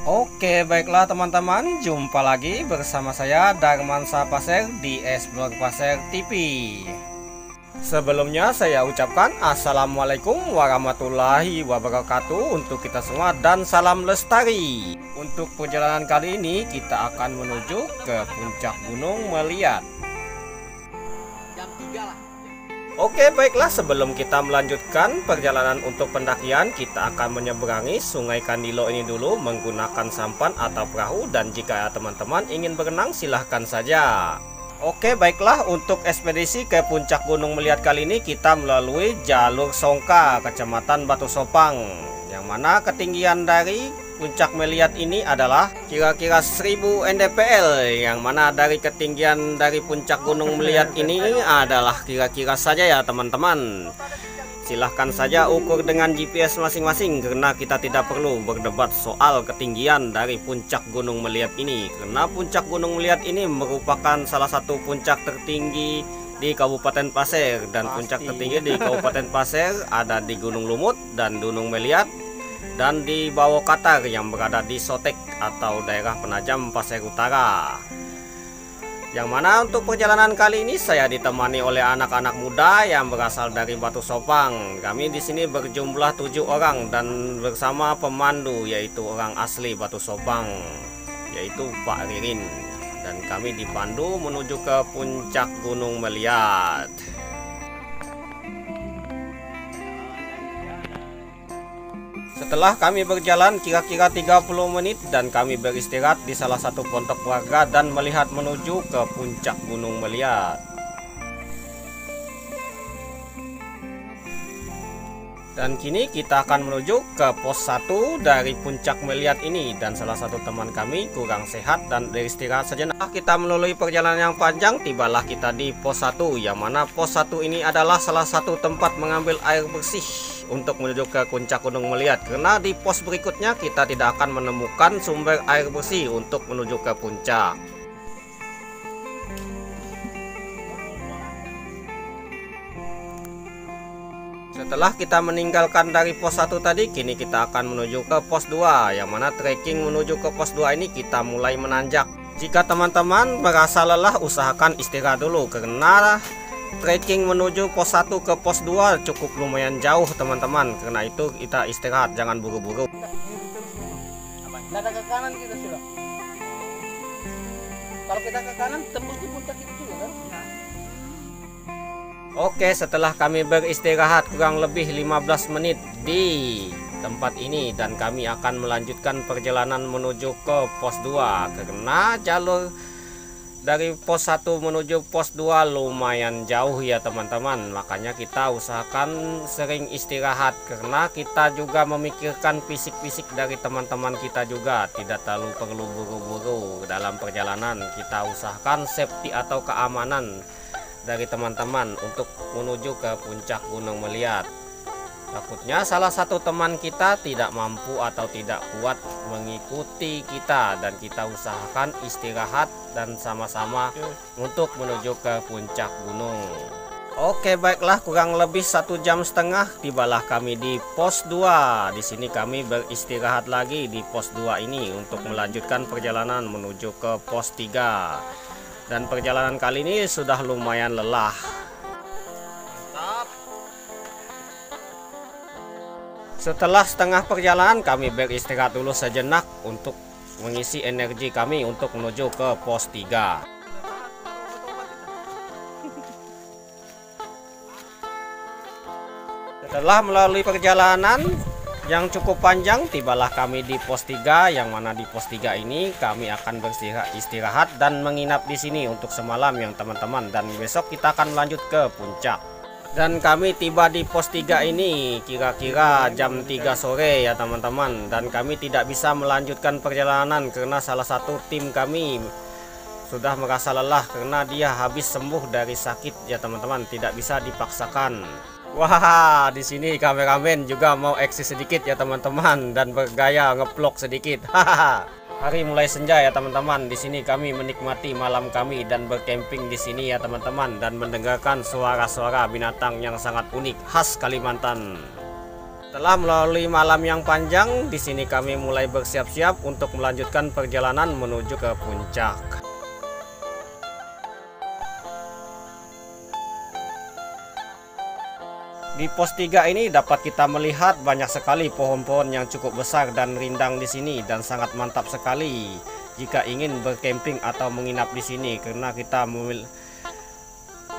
Oke, baiklah teman-teman, jumpa lagi bersama saya Darmansa Pasir di Explore Pasir TV. Sebelumnya saya ucapkan Assalamualaikum warahmatullahi wabarakatuh untuk kita semua dan salam lestari. Untuk perjalanan kali ini kita akan menuju ke puncak Gunung Meliat. Jam 3 lah. Oke, baiklah, sebelum kita melanjutkan perjalanan untuk pendakian, kita akan menyeberangi Sungai Kandilo ini dulu menggunakan sampan atau perahu, dan jika teman-teman ingin berenang silahkan saja. Oke, baiklah, untuk ekspedisi ke puncak Gunung Meliat kali ini kita melalui jalur Songka, Kecamatan Batu Sopang, yang mana ketinggian dari puncak Meliat ini adalah kira-kira 1000 mdpl, yang mana dari ketinggian dari puncak Gunung Meliat ini adalah kira-kira saja ya teman-teman. Silahkan saja ukur dengan GPS masing-masing, karena kita tidak perlu berdebat soal ketinggian dari puncak Gunung Meliat ini, karena puncak Gunung Meliat ini merupakan salah satu puncak tertinggi di Kabupaten Pasir, dan puncak tertinggi di Kabupaten Pasir ada di Gunung Lumut dan Gunung Meliat, dan di Bawah Katar yang berada di Sotek atau daerah Penajam Pasir Utara. Yang mana untuk perjalanan kali ini saya ditemani oleh anak-anak muda yang berasal dari Batu Sopang. Kami di sini berjumlah 7 orang dan bersama pemandu yaitu orang asli Batu Sopang, yaitu Pak Ririn. Dan kami dipandu menuju ke puncak Gunung Meliat. Setelah kami berjalan kira-kira 30 menit dan kami beristirahat di salah satu pondok warga dan melihat menuju ke puncak Gunung Meliat. Dan kini kita akan menuju ke pos 1 dari puncak Meliat ini, dan salah satu teman kami kurang sehat dan beristirahat sejenak. Kita melalui perjalanan yang panjang, tibalah kita di pos 1, yang mana pos 1 ini adalah salah satu tempat mengambil air bersih untuk menuju ke puncak Gunung Meliat, karena di pos berikutnya kita tidak akan menemukan sumber air bersih untuk menuju ke puncak. Setelah kita meninggalkan dari pos 1 tadi, kini kita akan menuju ke pos 2, yang mana trekking menuju ke pos 2 ini kita mulai menanjak. Jika teman-teman merasa lelah, usahakan istirahat dulu, karena trekking menuju pos 1 ke pos 2 cukup lumayan jauh teman-teman. Karena itu kita istirahat, jangan buru-buru. Kita ke kanan kita sudah. Kalau kita ke kanan tembus di puncak itu juga kan? Oke, setelah kami beristirahat kurang lebih 15 menit di tempat ini, dan kami akan melanjutkan perjalanan menuju ke pos 2, karena jalur dari pos 1 menuju pos 2 lumayan jauh ya teman-teman. Makanya kita usahakan sering istirahat, karena kita juga memikirkan fisik-fisik dari teman-teman kita juga. Tidak terlalu perlu buru-buru dalam perjalanan. Kita usahakan safety atau keamanan dari teman-teman untuk menuju ke puncak Gunung Meliat. Takutnya salah satu teman kita tidak mampu atau tidak kuat mengikuti kita, dan kita usahakan istirahat dan sama-sama untuk menuju ke puncak gunung. Oke, baiklah, kurang lebih 1,5 jam tibalah kami di pos 2. Di sini kami beristirahat lagi di pos 2 ini untuk melanjutkan perjalanan menuju ke pos 3. Dan perjalanan kali ini sudah lumayan lelah. Mantap. Setelah setengah perjalanan kami beristirahat dulu sejenak untuk mengisi energi kami untuk menuju ke pos 3. Setelah melalui perjalanan yang cukup panjang, tibalah kami di pos 3, yang mana di pos 3 ini kami akan beristirahat dan menginap di sini untuk semalam yang teman-teman, dan besok kita akan lanjut ke puncak. Dan kami tiba di pos 3 ini kira-kira jam 3 sore ya teman-teman, dan kami tidak bisa melanjutkan perjalanan karena salah satu tim kami sudah merasa lelah karena dia habis sembuh dari sakit ya teman-teman, tidak bisa dipaksakan. Wah, di sini kameramen juga mau eksis sedikit ya teman-teman, dan bergaya ngeplok sedikit. Hari mulai senja ya teman-teman. Di sini kami menikmati malam kami dan bercamping di sini ya teman-teman, dan mendengarkan suara-suara binatang yang sangat unik khas Kalimantan. Setelah melalui malam yang panjang, di sini kami mulai bersiap-siap untuk melanjutkan perjalanan menuju ke puncak. Di pos 3 ini dapat kita melihat banyak sekali pohon-pohon yang cukup besar dan rindang di sini, dan sangat mantap sekali jika ingin bercamping atau menginap di sini, karena kita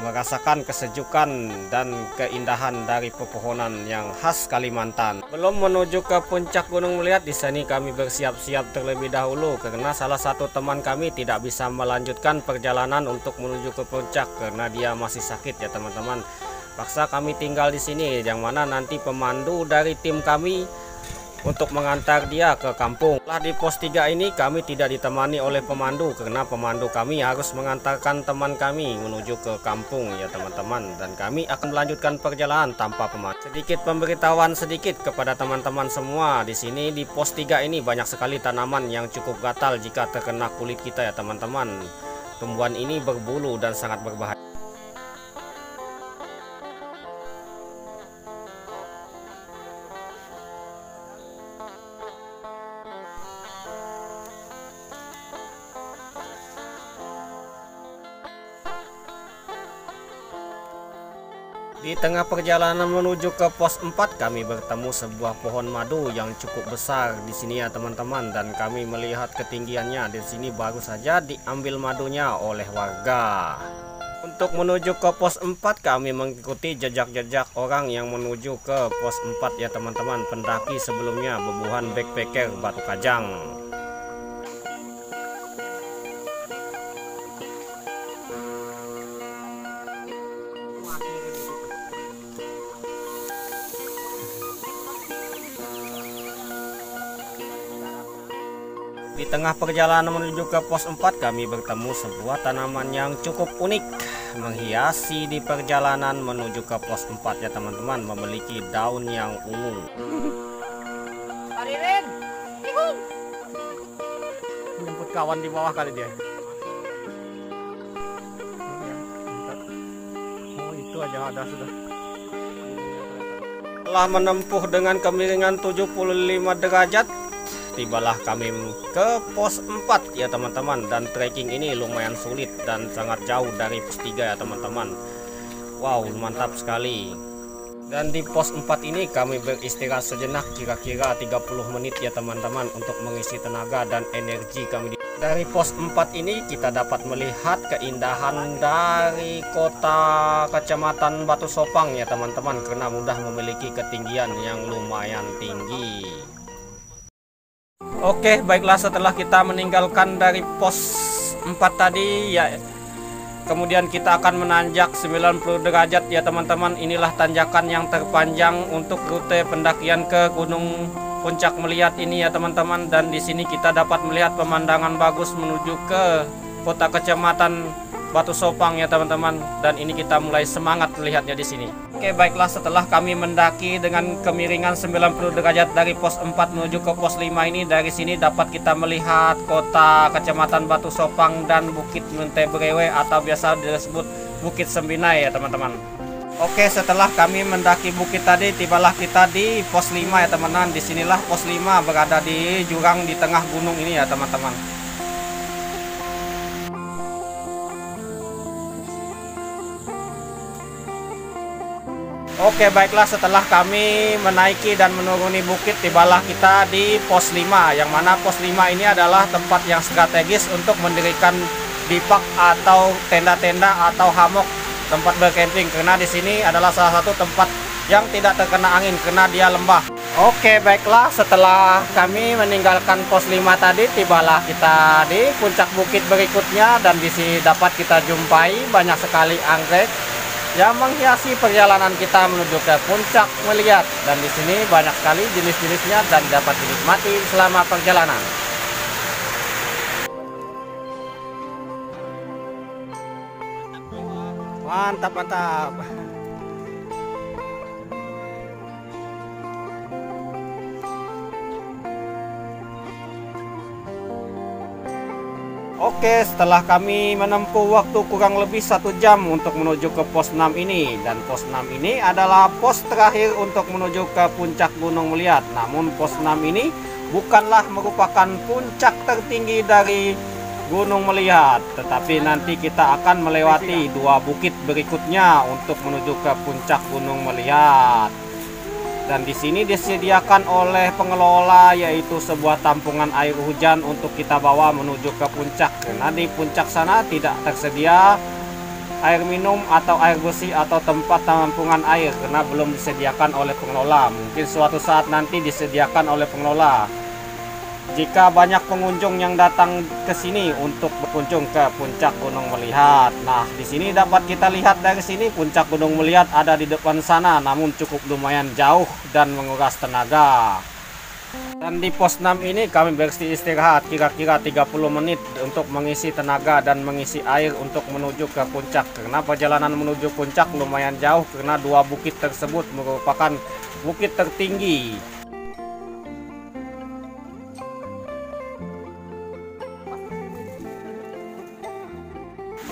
merasakan kesejukan dan keindahan dari pepohonan yang khas Kalimantan. Belum menuju ke puncak Gunung Melihat, di sini kami bersiap-siap terlebih dahulu karena salah satu teman kami tidak bisa melanjutkan perjalanan untuk menuju ke puncak karena dia masih sakit ya teman-teman. Paksa kami tinggal di sini, yang mana nanti pemandu dari tim kami untuk mengantar dia ke kampung. Setelah di pos 3 ini kami tidak ditemani oleh pemandu karena pemandu kami harus mengantarkan teman kami menuju ke kampung ya teman-teman, dan kami akan melanjutkan perjalanan tanpa pemandu. Sedikit pemberitahuan sedikit kepada teman-teman semua, di sini di pos 3 ini banyak sekali tanaman yang cukup gatal jika terkena kulit kita ya teman-teman. Tumbuhan ini berbulu dan sangat berbahaya. Di tengah perjalanan menuju ke pos 4 kami bertemu sebuah pohon madu yang cukup besar di sini ya teman-teman, dan kami melihat ketinggiannya. Di sini baru saja diambil madunya oleh warga. Untuk menuju ke pos 4 kami mengikuti jejak-jejak orang yang menuju ke pos 4 ya teman-teman, pendaki sebelumnya bebuhan backpacker Batu Kajang. Di tengah perjalanan menuju ke pos 4 kami bertemu sebuah tanaman yang cukup unik menghiasi di perjalanan menuju ke pos 4 ya teman-teman, memiliki daun yang ungu. Aririn, ikut. Jemput kawan di bawah kali dia. Oh itu aja ada sudah. Setelah menempuh dengan kemiringan 75 derajat, tibalah kami ke pos 4 ya teman-teman, dan trekking ini lumayan sulit dan sangat jauh dari pos 3 ya teman-teman. Wow, mantap sekali. Dan di pos 4 ini kami beristirahat sejenak kira-kira 30 menit ya teman-teman untuk mengisi tenaga dan energi kami. Dari pos 4 ini kita dapat melihat keindahan dari kota Kecamatan Batu Sopang ya teman-teman, karena mudah memiliki ketinggian yang lumayan tinggi. Oke, baiklah, setelah kita meninggalkan dari pos 4 tadi ya, kemudian kita akan menanjak 90 derajat ya teman-teman. Inilah tanjakan yang terpanjang untuk rute pendakian ke Gunung Puncak Melihat ini ya teman-teman, dan di sini kita dapat melihat pemandangan bagus menuju ke kota Kecamatan Batu Sopang ya teman-teman, dan ini kita mulai semangat melihatnya di sini. Oke, baiklah, setelah kami mendaki dengan kemiringan 90 derajat dari pos 4 menuju ke pos 5 ini, dari sini dapat kita melihat kota Kecamatan Batu Sopang dan Bukit Mentebrewe atau biasa disebut Bukit Sembinai ya teman-teman. Oke, setelah kami mendaki bukit tadi, tibalah kita di pos 5 ya teman-teman. Disinilah pos 5 berada di jurang di tengah gunung ini ya teman-teman. Oke, baiklah, setelah kami menaiki dan menuruni bukit, tibalah kita di pos 5, yang mana pos 5 ini adalah tempat yang strategis untuk mendirikan bipak atau tenda-tenda atau hammock, tempat bercamping, karena di sini adalah salah satu tempat yang tidak terkena angin karena dia lembah. Oke, baiklah, setelah kami meninggalkan pos 5 tadi, tibalah kita di puncak bukit berikutnya, dan di sini dapat kita jumpai banyak sekali anggrek yang menghiasi perjalanan kita menuju ke Puncak Melihat, dan di sini banyak sekali jenis-jenisnya dan dapat dinikmati selama perjalanan. Mantap, mantap. Oke, setelah kami menempuh waktu kurang lebih 1 jam untuk menuju ke pos 6 ini, dan pos 6 ini adalah pos terakhir untuk menuju ke puncak Gunung Meliat. Namun pos 6 ini bukanlah merupakan puncak tertinggi dari Gunung Meliat, tetapi nanti kita akan melewati 2 bukit berikutnya untuk menuju ke puncak Gunung Meliat. Dan di sini disediakan oleh pengelola, yaitu sebuah tampungan air hujan untuk kita bawa menuju ke puncak. Karena di puncak sana tidak tersedia air minum atau air bersih atau tempat tampungan air, karena belum disediakan oleh pengelola. Mungkin suatu saat nanti disediakan oleh pengelola. Jika banyak pengunjung yang datang ke sini untuk berkunjung ke puncak Gunung Meliat. Nah, di sini dapat kita lihat dari sini puncak Gunung Meliat ada di depan sana, namun cukup lumayan jauh dan menguras tenaga. Dan di pos 6 ini kami beristirahat kira-kira 30 menit untuk mengisi tenaga dan mengisi air untuk menuju ke puncak. Karena perjalanan menuju puncak lumayan jauh, karena 2 bukit tersebut merupakan bukit tertinggi.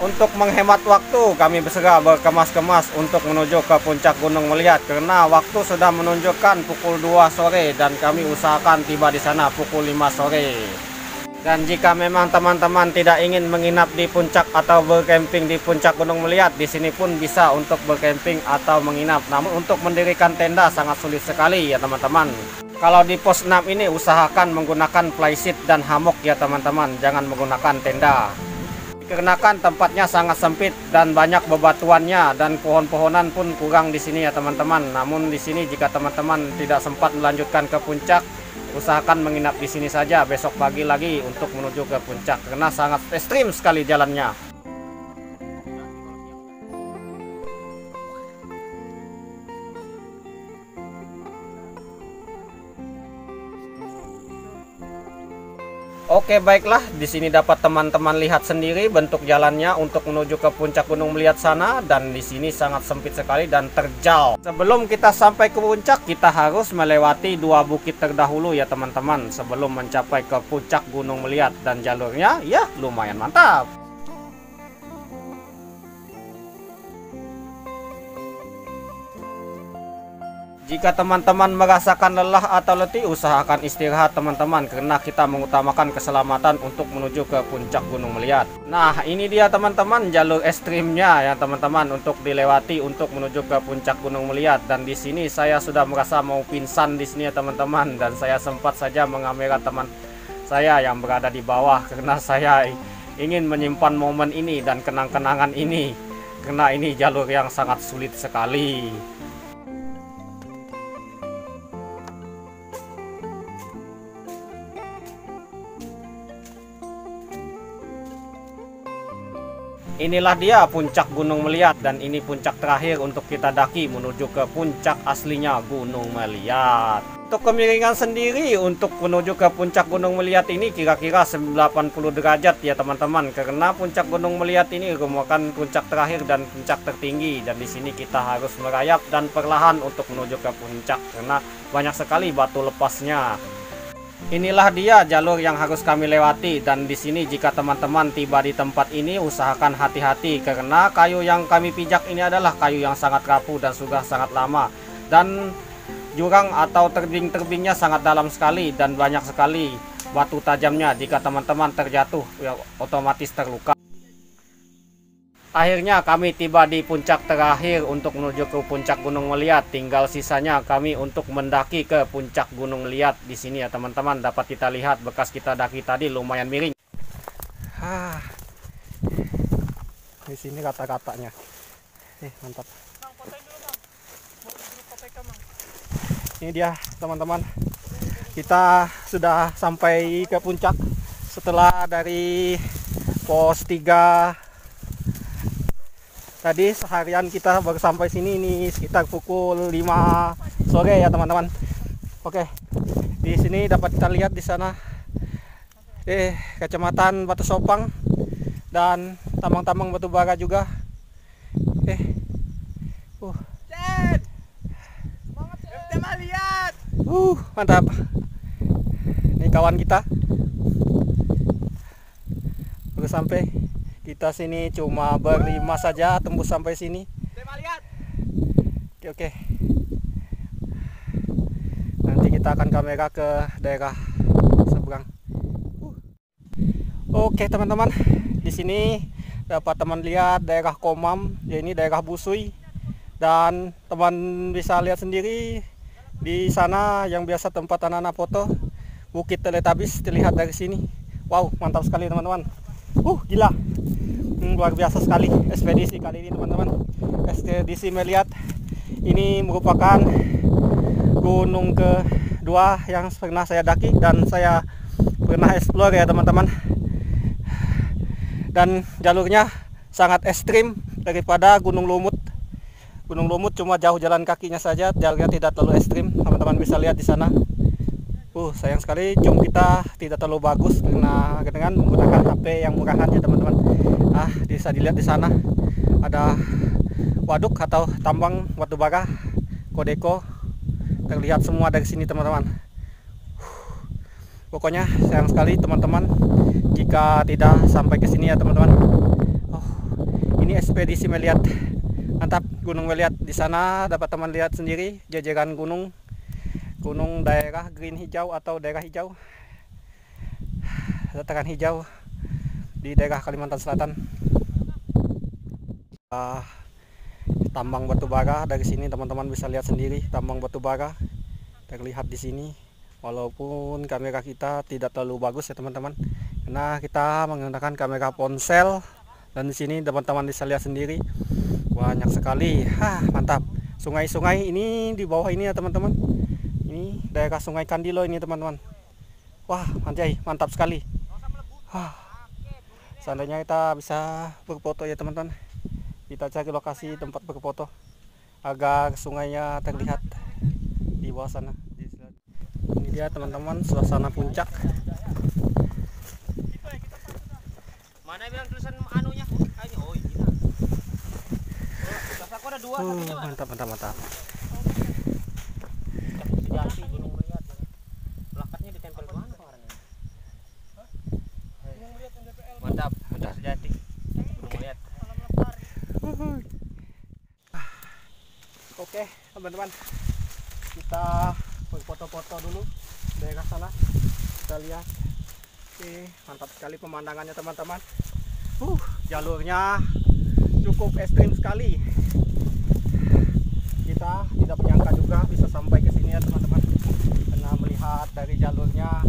Untuk menghemat waktu, kami segera berkemas-kemas untuk menuju ke puncak Gunung Meliat, karena waktu sudah menunjukkan pukul 2 sore dan kami usahakan tiba di sana pukul 5 sore. Dan jika memang teman-teman tidak ingin menginap di puncak atau bercamping di puncak Gunung Meliat, di sini pun bisa untuk bercamping atau menginap. Namun untuk mendirikan tenda sangat sulit sekali ya teman-teman. Kalau di pos 6 ini usahakan menggunakan playseat dan hammock ya teman-teman, jangan menggunakan tenda. Dikarenakan tempatnya sangat sempit dan banyak bebatuannya, dan pohon-pohonan pun kurang di sini ya teman-teman. Namun di sini jika teman-teman tidak sempat melanjutkan ke puncak, usahakan menginap di sini saja besok pagi lagi untuk menuju ke puncak, karena sangat ekstrim sekali jalannya. Oke, baiklah, di sini dapat teman-teman lihat sendiri bentuk jalannya untuk menuju ke puncak Gunung Meliat sana, dan di sini sangat sempit sekali dan terjal. Sebelum kita sampai ke puncak, kita harus melewati 2 bukit terdahulu ya teman-teman sebelum mencapai ke puncak Gunung Meliat, dan jalurnya ya lumayan mantap. Jika teman-teman merasakan lelah atau letih, usahakan istirahat teman-teman, karena kita mengutamakan keselamatan untuk menuju ke puncak Gunung Meliat. Nah, ini dia teman-teman jalur ekstrimnya ya teman-teman untuk dilewati untuk menuju ke puncak Gunung Meliat. Dan di sini saya sudah merasa mau pingsan di sini ya teman-teman, dan saya sempat saja mengambil teman saya yang berada di bawah, karena saya ingin menyimpan momen ini dan kenang-kenangan ini, karena ini jalur yang sangat sulit sekali. Inilah dia puncak Gunung Meliat, dan ini puncak terakhir untuk kita daki menuju ke puncak aslinya Gunung Meliat. Untuk kemiringan sendiri untuk menuju ke puncak Gunung Meliat ini kira-kira 80 derajat ya teman-teman, karena puncak Gunung Meliat ini merupakan puncak terakhir dan puncak tertinggi, dan di sini kita harus merayap dan perlahan untuk menuju ke puncak karena banyak sekali batu lepasnya. Inilah dia jalur yang harus kami lewati, dan di sini jika teman-teman tiba di tempat ini usahakan hati-hati, karena kayu yang kami pijak ini adalah kayu yang sangat rapuh dan sudah sangat lama, dan jurang atau tebing-tebingnya sangat dalam sekali dan banyak sekali batu tajamnya. Jika teman-teman terjatuh ya otomatis terluka. Akhirnya kami tiba di puncak terakhir untuk menuju ke puncak Gunung Meliat. Tinggal sisanya kami untuk mendaki ke puncak Gunung Meliat. Di sini ya teman-teman dapat kita lihat bekas kita daki tadi lumayan miring. Di sini kata-katanya. Mantap. Ini dia teman-teman. Kita sudah sampai ke puncak setelah dari pos 3. Tadi seharian kita baru sampai sini ini sekitar pukul 5 sore ya teman-teman. Oke, di sini dapat kita lihat di sana Kecamatan Batu Sopang dan tambang-tambang batu bara juga. Mantap. Ini kawan kita sampai. Kita sini cuma berlima saja tembus sampai sini. Oke. Nanti kita akan kamera ke daerah seberang. Oke teman-teman, di sini dapat teman lihat daerah Komam, ya ini daerah Busui. Dan teman bisa lihat sendiri di sana yang biasa tempat anak-anak foto, Bukit Teletabis terlihat dari sini. Wow, mantap sekali teman-teman. Gila. Luar biasa sekali ekspedisi kali ini teman-teman. Ekspedisi melihat ini merupakan gunung kedua yang pernah saya daki dan saya pernah explore ya teman-teman. Dan jalurnya sangat ekstrim daripada Gunung Lumut. Gunung Lumut cuma jauh jalan kakinya saja, jalurnya tidak terlalu ekstrim. Teman-teman bisa lihat di sana. Sayang sekali zoom kita tidak terlalu bagus karena dengan menggunakan HP yang murahan ya teman-teman. Bisa dilihat di sana ada waduk atau tambang batu bara Kodeko, terlihat semua dari sini teman-teman. Pokoknya sayang sekali teman-teman jika tidak sampai ke sini ya teman-teman. Ini ekspedisi melihat mantap, Gunung Melihat. Di sana dapat teman lihat sendiri jajaran gunung daerah green hijau atau daerah hijau, dataran hijau di daerah Kalimantan Selatan. Tambang batu bara dari sini teman-teman bisa lihat sendiri, tambang batu bara terlihat di sini. Walaupun kamera kita tidak terlalu bagus ya teman-teman, karena kita menggunakan kamera ponsel. Dan di sini teman-teman bisa lihat sendiri banyak sekali. Mantap. Sungai-sungai ini di bawah ini ya teman-teman. Ini daerah Sungai Kandilo ini teman-teman. Wah, anjay, mantap sekali. Seandainya kita bisa berfoto ya teman-teman. Kita cari lokasi tempat berfoto agar sungainya terlihat di bawah sana. Ini dia teman-teman suasana puncak. Mana bilang tulisan anunya? Oh ini. Aku ada dua. Mantap. Jati Gunung Melihat. Plakatnya ditempel mana kemarin? Mantap. Sejati. Gunung Melihat. Oke teman-teman, kita berfoto-foto dulu daerah sana. Kita lihat. Mantap sekali pemandangannya teman-teman. Jalurnya cukup ekstrim sekali. Kita tidak menyangka juga bisa sampai ke sini ya teman-teman, karena melihat dari jalurnya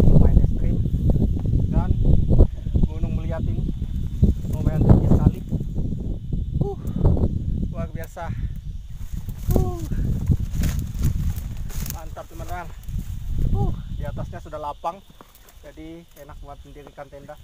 lumayan ekstrim dan Gunung Melihat ini lumayan tinggi sekali. Luar biasa. Mantap teman-teman. Di atasnya sudah lapang, jadi enak buat mendirikan tenda.